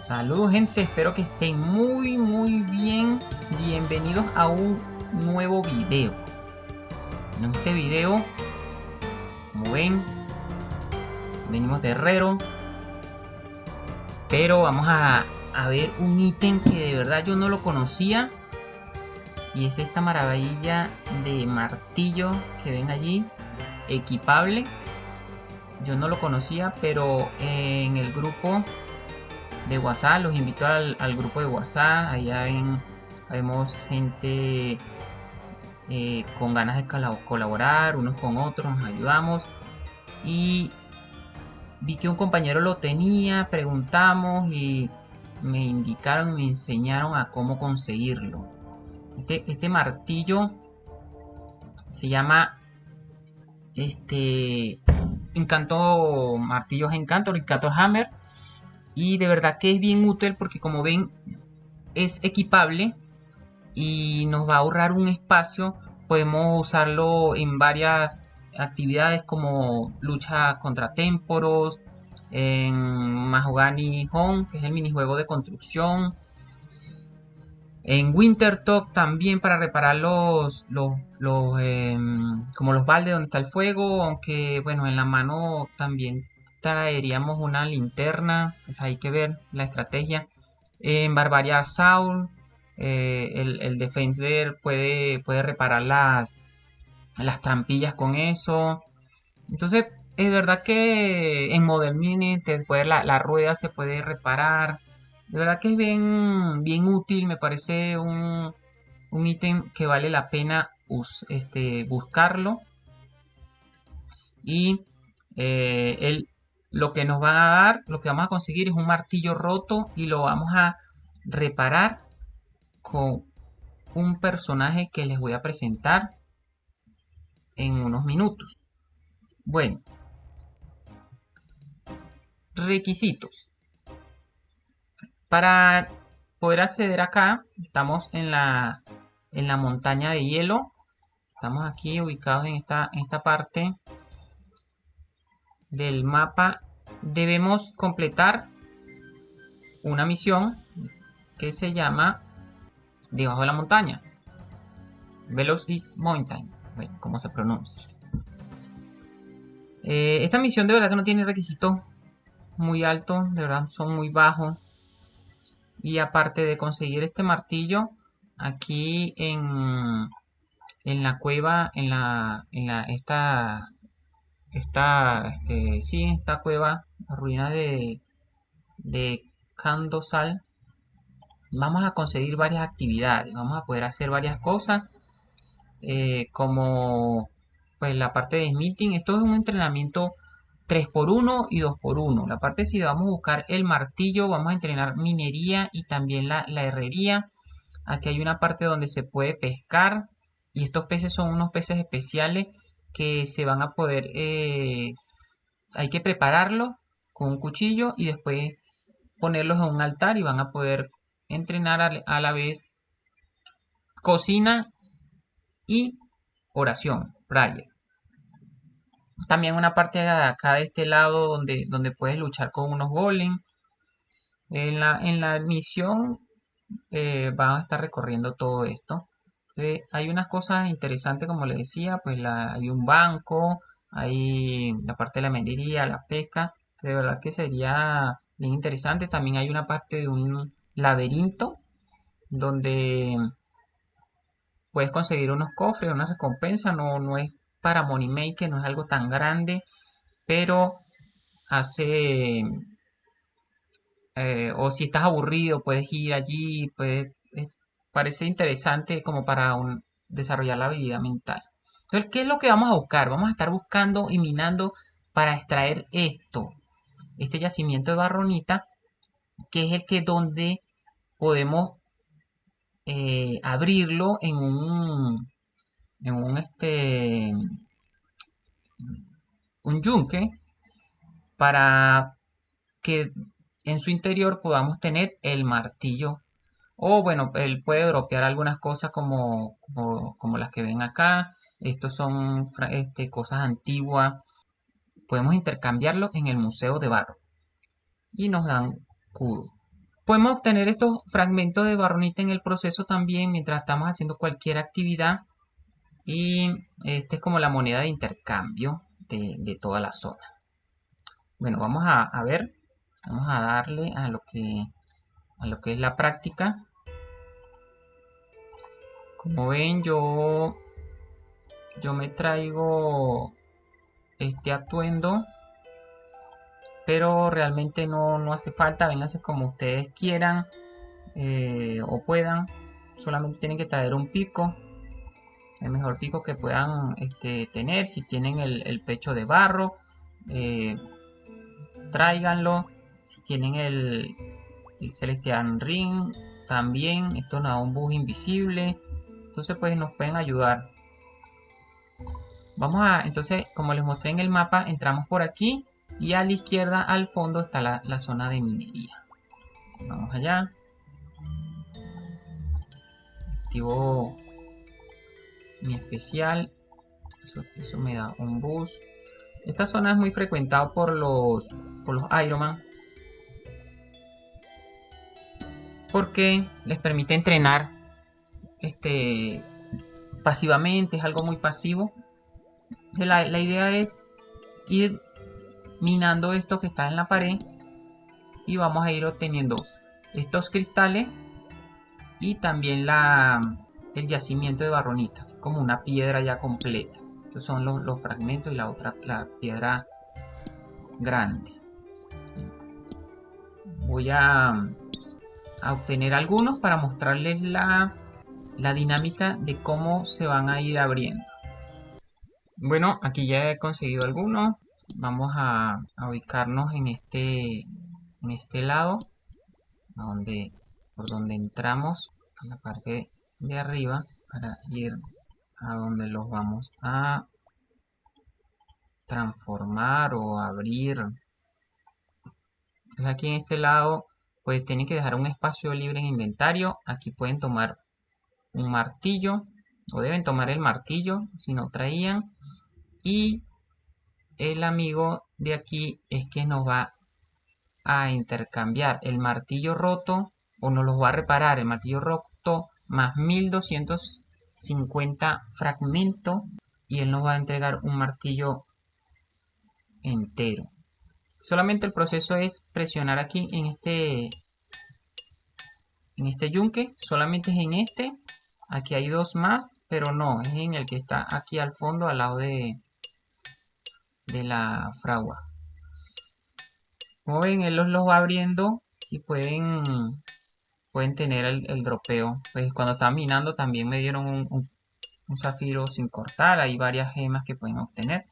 Saludos gente, espero que estén muy bien. Bienvenidos a un nuevo video. En este video, como ven, venimos de Herrero, pero vamos a ver un ítem que de verdad yo no lo conocía. Y es esta maravilla de martillo que ven allí, equipable. Yo no lo conocía, pero en el grupo de WhatsApp, los invito al grupo de WhatsApp. Allá vemos gente con ganas de colaborar unos con otros, nos ayudamos. Y vi que un compañero lo tenía, preguntamos y me indicaron y me enseñaron a cómo conseguirlo. Este martillo se llama Encanto Martillos Encanto, Encanto Hammer. Y de verdad que es bien útil porque, como ven, es equipable y nos va a ahorrar un espacio. Podemos usarlo en varias actividades como lucha contra temporos, en Mahogany Home, que es el minijuego de construcción, en Winter Talk también para reparar como los baldes donde está el fuego. Aunque bueno, en la mano también traeríamos una linterna, pues hay que ver la estrategia. En Barbaria Soul, el Defender puede reparar las trampillas con eso. Entonces, es verdad que en Model Mini después la rueda se puede reparar. De verdad que es bien útil, me parece un ítem que vale la pena buscarlo. Y lo que nos van a dar, lo que vamos a conseguir es un martillo roto y lo vamos a reparar con un personaje que les voy a presentar en unos minutos. Bueno, requisitos. Para poder acceder acá, estamos en la montaña de hielo. Estamos aquí ubicados en esta parte del mapa. Debemos completar una misión que se llama Debajo de la montaña. Below this mountain. Bueno, ¿cómo se pronuncia? Esta misión de verdad que no tiene requisitos muy altos, de verdad son muy bajos. Y aparte de conseguir este martillo, aquí en la cueva, esta cueva, las ruinas de Kandosal, vamos a conseguir varias actividades, vamos a poder hacer varias cosas, como pues la parte de smithing. Esto es un entrenamiento 3x1 y 2x1. La parte si vamos a buscar el martillo, vamos a entrenar minería y también la herrería. Aquí hay una parte donde se puede pescar y estos peces son unos peces especiales que se van a poder, hay que prepararlos con un cuchillo y después ponerlos en un altar y van a poder entrenar a la vez cocina y oración, prayer. También una parte de acá de este lado donde puedes luchar con unos golems. En la misión van a estar recorriendo todo esto. Hay unas cosas interesantes, como les decía, pues hay un banco, hay la parte de la minería, la pesca, de verdad que sería bien interesante. También hay una parte de un laberinto donde puedes conseguir unos cofres, una recompensa. No es para Money Maker, no es algo tan grande, pero hace, o si estás aburrido, puedes ir allí, parece interesante como para desarrollar la habilidad mental. Entonces, ¿qué es lo que vamos a buscar? Vamos a estar buscando y minando para extraer este yacimiento de barronita, que es el que donde podemos abrirlo en un yunque para que en su interior podamos tener el martillo. O bueno, él puede dropear algunas cosas como las que ven acá. Estos son cosas antiguas. Podemos intercambiarlo en el Museo de Barro. Y nos dan cubo. Podemos obtener estos fragmentos de barronita en el proceso también mientras estamos haciendo cualquier actividad. Y este es como la moneda de intercambio de toda la zona. Bueno, vamos a ver, vamos a darle a lo que es la práctica. Como ven, yo me traigo este atuendo, pero realmente no hace falta. Vénganse como ustedes quieran o puedan. Solamente tienen que traer un pico, el mejor pico que puedan tener. Si tienen el pecho de barro, tráiganlo. Si tienen el Celestial Ring, también. Esto nos da un bug invisible. Entonces pues nos pueden ayudar. Entonces, como les mostré en el mapa, entramos por aquí y a la izquierda al fondo está la zona de minería. Vamos allá. Activo mi especial. Eso me da un boost. Esta zona es muy frecuentada por los Iron Man, porque les permite entrenar pasivamente. Es algo muy pasivo. La idea es ir minando esto que está en la pared y vamos a ir obteniendo estos cristales y también el yacimiento de barronita, como una piedra ya completa. Estos son los fragmentos y la piedra grande. Voy a obtener algunos para mostrarles la dinámica de cómo se van a ir abriendo. Bueno, aquí ya he conseguido algunos. Vamos a ubicarnos en este lado, por donde entramos a la parte de arriba para ir a donde los vamos a transformar o abrir. Entonces aquí en este lado pues tienen que dejar un espacio libre en inventario. Aquí pueden tomar un martillo o deben tomar el martillo si no traían, y el amigo de aquí es que nos va a intercambiar el martillo roto, o nos los va a reparar el martillo roto más 1250 fragmentos, y él nos va a entregar un martillo entero. Solamente el proceso es presionar aquí en este yunque. Solamente es en este. Aquí hay dos más, pero no, es en el que está aquí al fondo, al lado de la fragua. Como ven, él los va abriendo y pueden tener el dropeo. Pues cuando estaba minando también me dieron un zafiro sin cortar. Hay varias gemas que pueden obtener.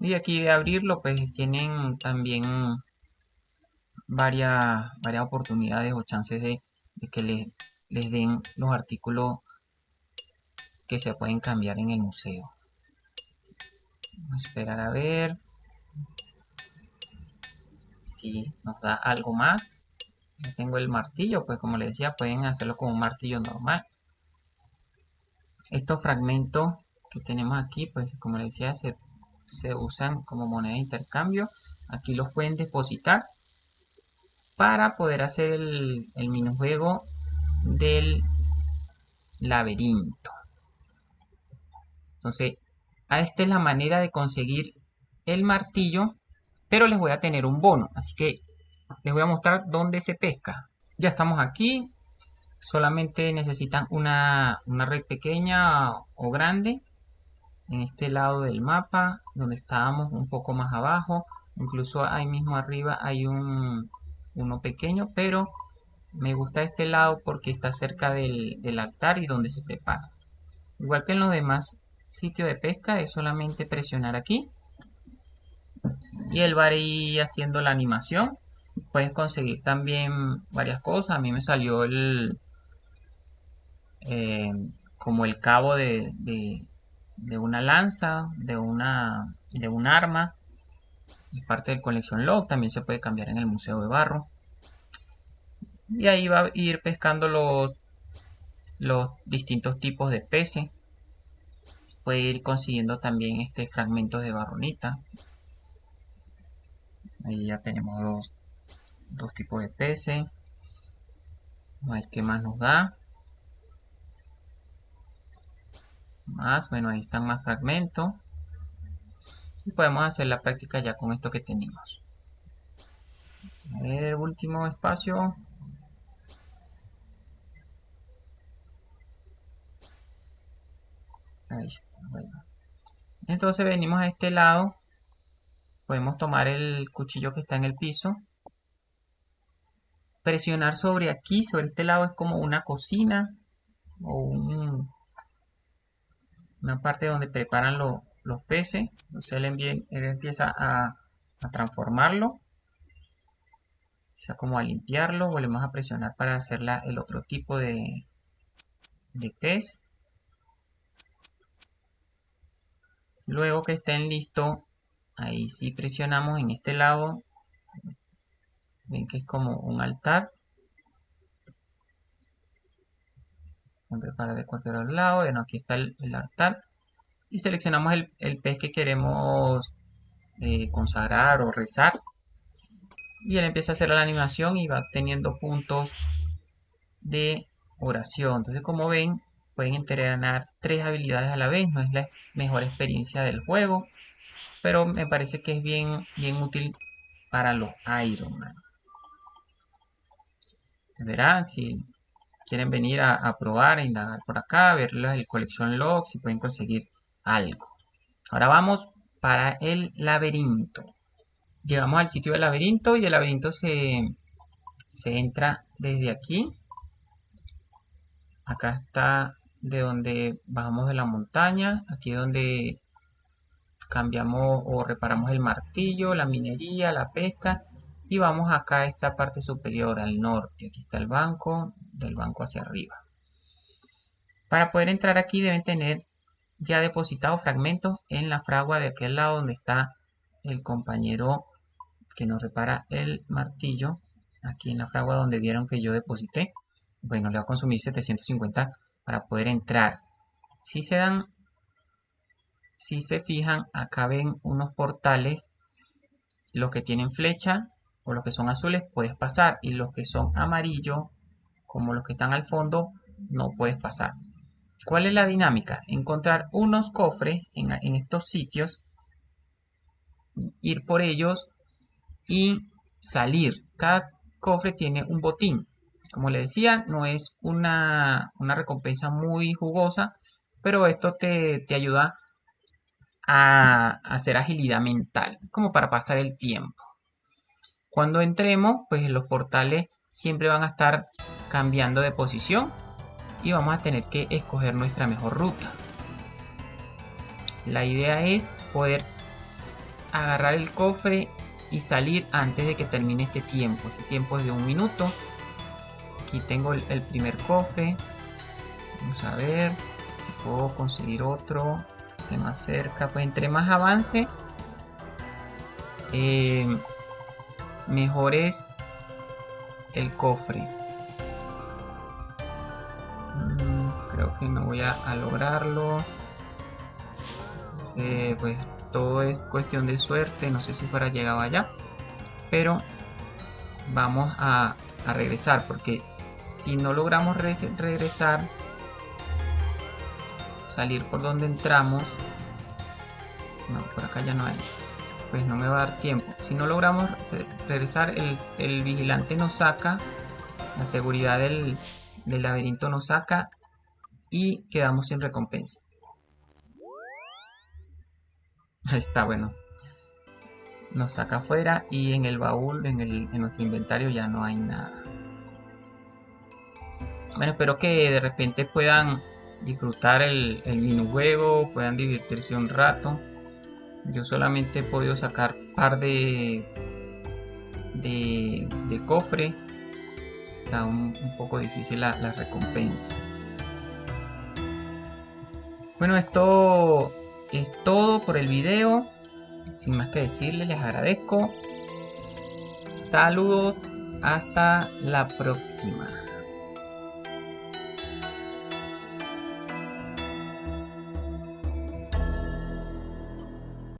Y aquí de abrirlo pues tienen también varias oportunidades o chances de que les den los artículos que se pueden cambiar en el museo. Vamos a esperar a ver si nos da algo más. Ya tengo el martillo, pues como les decía, pueden hacerlo con un martillo normal. Estos fragmentos que tenemos aquí, pues como les decía, se usan como moneda de intercambio. Aquí los pueden depositar para poder hacer el minijuego del laberinto. Entonces, esta es la manera de conseguir el martillo, pero les voy a tener un bono, así que les voy a mostrar dónde se pesca. Ya estamos aquí. Solamente necesitan una red pequeña o grande en este lado del mapa, donde estábamos un poco más abajo. Incluso ahí mismo arriba hay uno pequeño, pero me gusta este lado porque está cerca del altar y donde se prepara. Igual que en los demás sitios de pesca, es solamente presionar aquí y él va a ir haciendo la animación. Puedes conseguir también varias cosas. A mí me salió eh, como el cabo de una lanza, de un arma, y parte del Collection Log. También se puede cambiar en el Museo de Barro. Y ahí va a ir pescando los distintos tipos de peces. Puede ir consiguiendo también fragmentos de barronita. Ahí ya tenemos dos. dos tipos de peces. A ver qué más nos da. Más, bueno, ahí están más fragmentos. Y podemos hacer la práctica ya con esto que tenemos. A ver, último espacio. Ahí está, bueno. Entonces venimos a este lado. Podemos tomar el cuchillo que está en el piso. Presionar sobre aquí, sobre este lado es como una cocina o una parte donde preparan los peces. Entonces él empieza a transformarlo. Empieza como a limpiarlo. Volvemos a presionar para hacer el otro tipo de pez. Luego que estén listos, ahí sí presionamos en este lado. Ven que es como un altar. Siempre para de cualquier lado. Bueno, aquí está el altar. Y seleccionamos el pez que queremos consagrar o rezar. Y él empieza a hacer la animación y va teniendo puntos de oración. Entonces, como ven, pueden entrenar 3 habilidades a la vez. No es la mejor experiencia del juego, pero me parece que es bien útil para los Iron Man. Verán, si quieren venir a probar, a indagar por acá, ver el Collection Log, si pueden conseguir algo. Ahora vamos para el laberinto. Llegamos al sitio del laberinto y el laberinto se entra desde aquí. Acá está de donde bajamos de la montaña. Aquí es donde cambiamos o reparamos el martillo, la minería, la pesca. Y vamos acá a esta parte superior, al norte. Aquí está el banco, del banco hacia arriba. Para poder entrar aquí deben tener ya depositados fragmentos en la fragua de aquel lado donde está el compañero que nos repara el martillo. Aquí en la fragua donde vieron que yo deposité. Bueno, le va a consumir 750 para poder entrar. Si se fijan, acá ven unos portales. Los que tienen flecha o los que son azules puedes pasar. Y los que son amarillos, como los que están al fondo, no puedes pasar. ¿Cuál es la dinámica? Encontrar unos cofres en estos sitios, ir por ellos y salir. Cada cofre tiene un botín. Como les decía, no es una recompensa muy jugosa, pero esto te ayuda a hacer agilidad mental, como para pasar el tiempo. Cuando entremos, pues los portales siempre van a estar cambiando de posición y vamos a tener que escoger nuestra mejor ruta. La idea es poder agarrar el cofre y salir antes de que termine este tiempo. Este tiempo es de 1 minuto. Aquí tengo el primer cofre. Vamos a ver si puedo conseguir otro que esté más cerca. Pues entre más avance, mejor es el cofre. Creo que no voy a lograrlo. Pues todo es cuestión de suerte. No sé si fuera llegado allá, pero vamos a regresar, porque si no logramos regresar, salir por donde entramos, no, por acá ya no hay, pues no me va a dar tiempo. Si no logramos regresar, el vigilante nos saca, la seguridad del laberinto nos saca y quedamos sin recompensa. Ahí está, bueno, nos saca afuera y en el baúl, en nuestro inventario ya no hay nada. Bueno, espero que de repente puedan disfrutar el minijuego, puedan divertirse un rato. Yo solamente he podido sacar par de cofre. Está un poco difícil la recompensa. Bueno, esto es todo por el video. Sin más que decirles, les agradezco. Saludos, hasta la próxima.